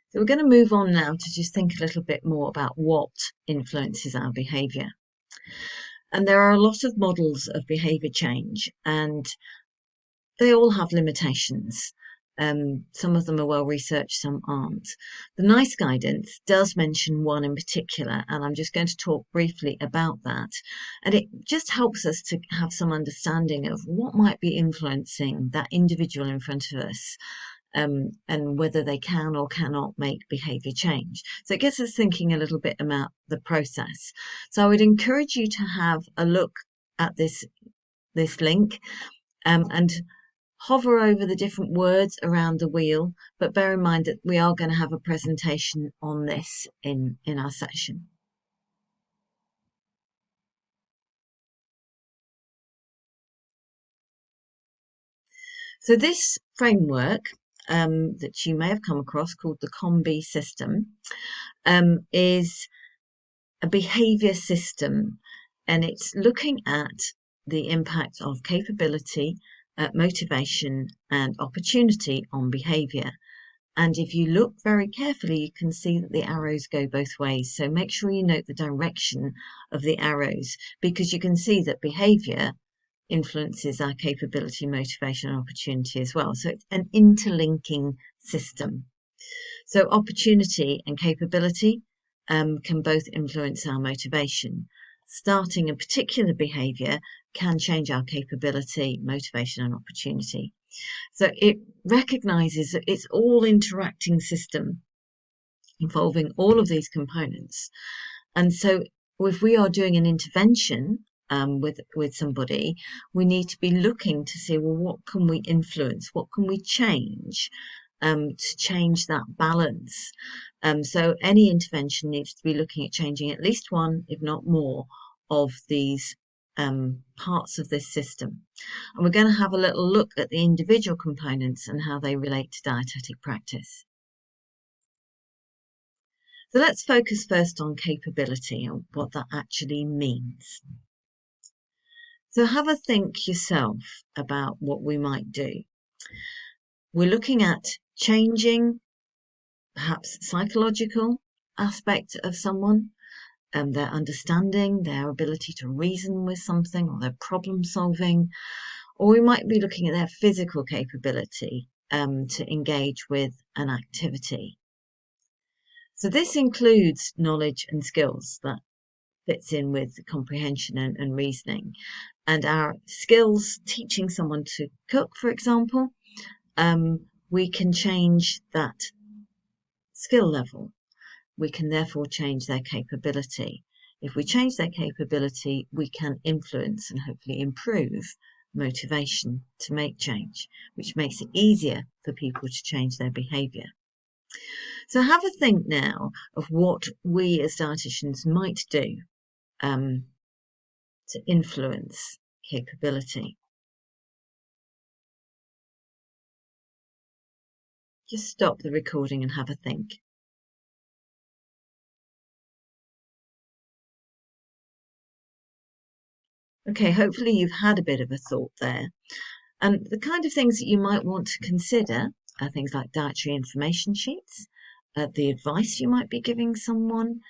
So we're going to move on now to just think a little bit more about what influences our behaviour. And there are a lot of models of behaviour change, and they all have limitations. Some of them are well researched, some aren't. The NICE guidance does mention one in particular, and I'm just going to talk briefly about that. And it just helps us to have some understanding of what might be influencing that individual in front of us, and whether they can or cannot make behaviour change. So it gets us thinking a little bit about the process. So I would encourage you to have a look at this link, and hover over the different words around the wheel, but bear in mind that we are going to have a presentation on this in our session. So this framework that you may have come across, called the combi system, is a behaviour system, and it's looking at the impact of capability, motivation and opportunity on behaviour. And if you look very carefully, you can see that the arrows go both ways. So make sure you note the direction of the arrows, because you can see that behaviour influences our capability, motivation and opportunity as well. So it's an interlinking system. So opportunity and capability can both influence our motivation. Starting a particular behaviour can change our capability, motivation and opportunity. So it recognises that it's all interacting system involving all of these components. And so if we are doing an intervention with somebody, we need to be looking to see, well, what can we influence? What can we change to change that balance? So any intervention needs to be looking at changing at least one, if not more, of these parts of this system. And we're going to have a little look at the individual components and how they relate to dietetic practice. So let's focus first on capability and what that actually means. So have a think yourself about what we might do. We're looking at changing perhaps psychological aspect of someone, their understanding, their ability to reason with something, or their problem solving, or we might be looking at their physical capability to engage with an activity. So this includes knowledge and skills. That fits in with comprehension and reasoning. And our skills, teaching someone to cook, for example, we can change that skill level. We can therefore change their capability. If we change their capability, we can influence and hopefully improve motivation to make change, which makes it easier for people to change their behaviour. So have a think now of what we as dietitians might do to influence capability. Just stop the recording and have a think. Okay, hopefully you've had a bit of a thought there. And the kind of things that you might want to consider are things like dietary information sheets, the advice you might be giving someone.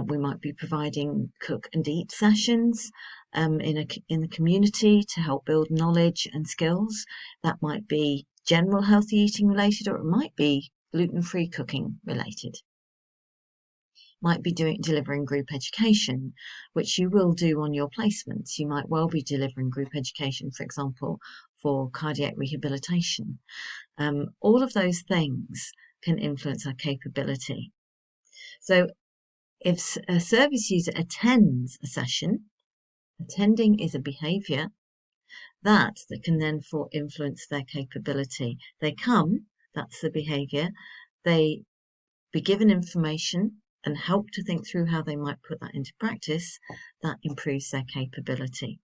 We might be providing cook and eat sessions in the community to help build knowledge and skills. That might be general healthy eating related, or it might be gluten-free cooking related. Might be delivering group education, which you will do on your placements. You might well be delivering group education, for example, for cardiac rehabilitation. All of those things can influence our capability. So if a service user attends a session, attending is a behaviour that can then influence their capability. They come, that's the behaviour. They be given information and help to think through how they might put that into practice. That improves their capability.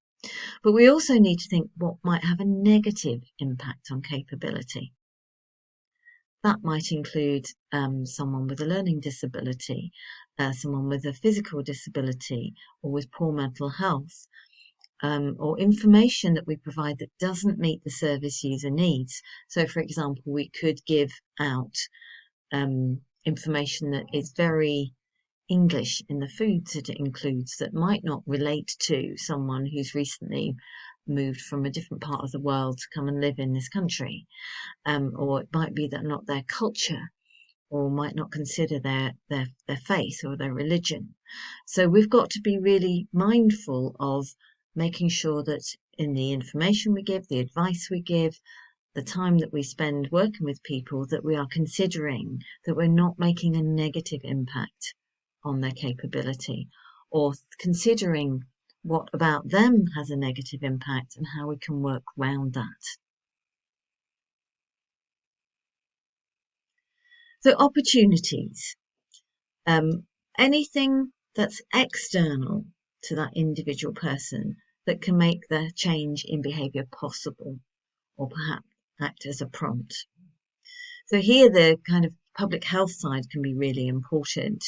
But we also need to think what might have a negative impact on capability. That might include someone with a learning disability, someone with a physical disability, or with poor mental health, or information that we provide that doesn't meet the service user needs. So, for example, we could give out information that is very English in the foods that it includes that might not relate to someone who's recently moved from a different part of the world to come and live in this country. Or it might be that not their culture, or might not consider their faith or their religion. So we've got to be really mindful of making sure that in the information we give, the advice we give, the time that we spend working with people, that we are considering that we're not making a negative impact on their capability, or considering what about them has a negative impact and how we can work around that. So opportunities, anything that's external to that individual person that can make their change in behaviour possible, or perhaps act as a prompt. So here the kind of public health side can be really important,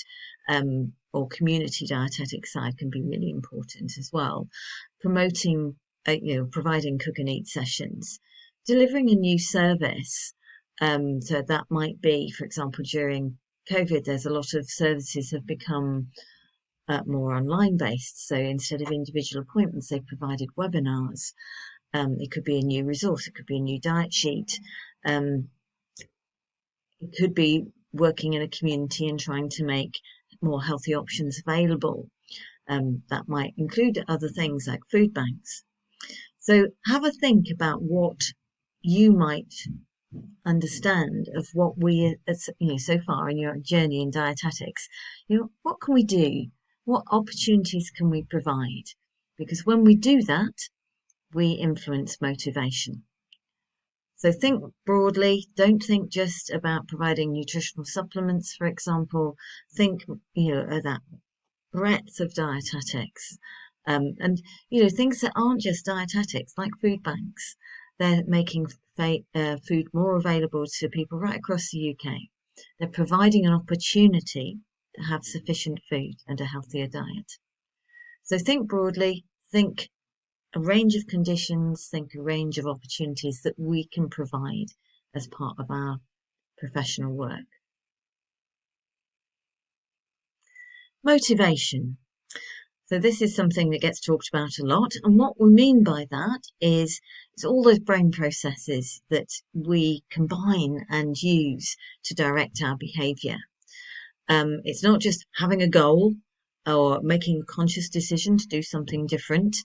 or community dietetic side can be really important as well. Promoting, providing cook and eat sessions, delivering a new service. So that might be, for example, during COVID, there's a lot of services have become more online based. So instead of individual appointments, they've provided webinars. It could be a new resource, it could be a new diet sheet. It could be working in a community and trying to make more healthy options available. That might include other things like food banks. So have a think about what you might understand of what we, so far in your journey in dietetics. What can we do? What opportunities can we provide? Because when we do that, we influence motivation. So think broadly, don't think just about providing nutritional supplements, for example. Think, of that breadth of dietetics. And, things that aren't just dietetics, like food banks. They're making food more available to people right across the UK. They're providing an opportunity to have sufficient food and a healthier diet. So think broadly, think a range of conditions, think a range of opportunities that we can provide as part of our professional work. Motivation. So this is something that gets talked about a lot, and what we mean by that is it's all those brain processes that we combine and use to direct our behaviour. It's not just having a goal or making a conscious decision to do something different.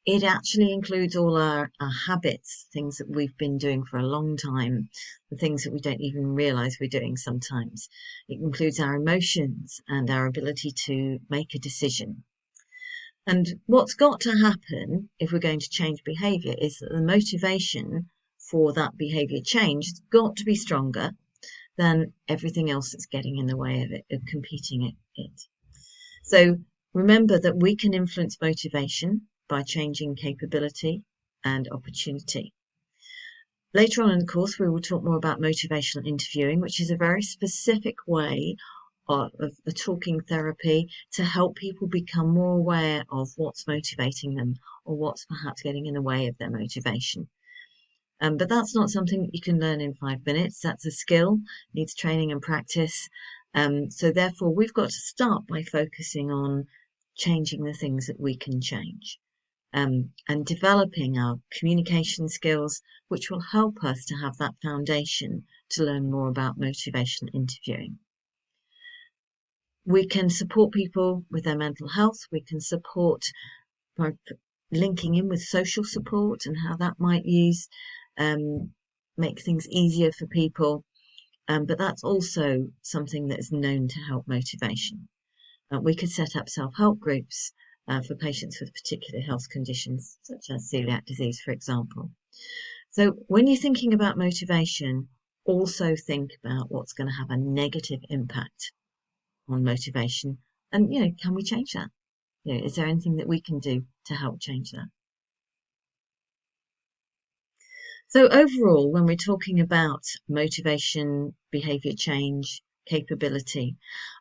It actually includes all our habits, things that we've been doing for a long time, the things that we don't even realise we're doing sometimes. It includes our emotions and our ability to make a decision. And what's got to happen if we're going to change behaviour is that the motivation for that behaviour change has got to be stronger than everything else that's getting in the way of it, of competing it. So remember that we can influence motivation by changing capability and opportunity. Later on in the course, we will talk more about motivational interviewing, which is a very specific way of a talking therapy to help people become more aware of what's motivating them or what's perhaps getting in the way of their motivation. But that's not something that you can learn in 5 minutes. That's a skill, needs training and practice. So therefore, we've got to start by focusing on changing the things that we can change, and developing our communication skills, which will help us to have that foundation to learn more about motivational interviewing. We can support people with their mental health. We can support by linking in with social support and how that might make things easier for people. But that's also something that is known to help motivation. We could set up self-help groups for patients with particular health conditions, such as celiac disease, for example. So when you're thinking about motivation, also think about what's going to have a negative impact on motivation. And, can we change that? Is there anything that we can do to help change that? So overall, when we're talking about motivation, behaviour change, capability,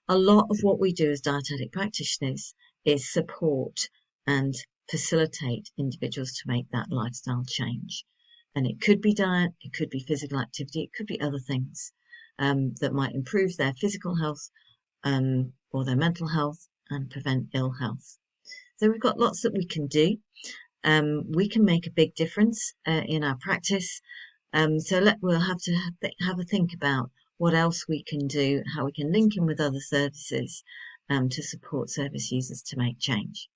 a lot of what we do as dietetic practitioners is support and facilitate individuals to make that lifestyle change. And it could be diet, it could be physical activity, it could be other things. that might improve their physical health or their mental health and prevent ill health. So we've got lots that we can do. We can make a big difference in our practice. We'll have to have a think about what else we can do, how we can link in with other services to support service users to make change.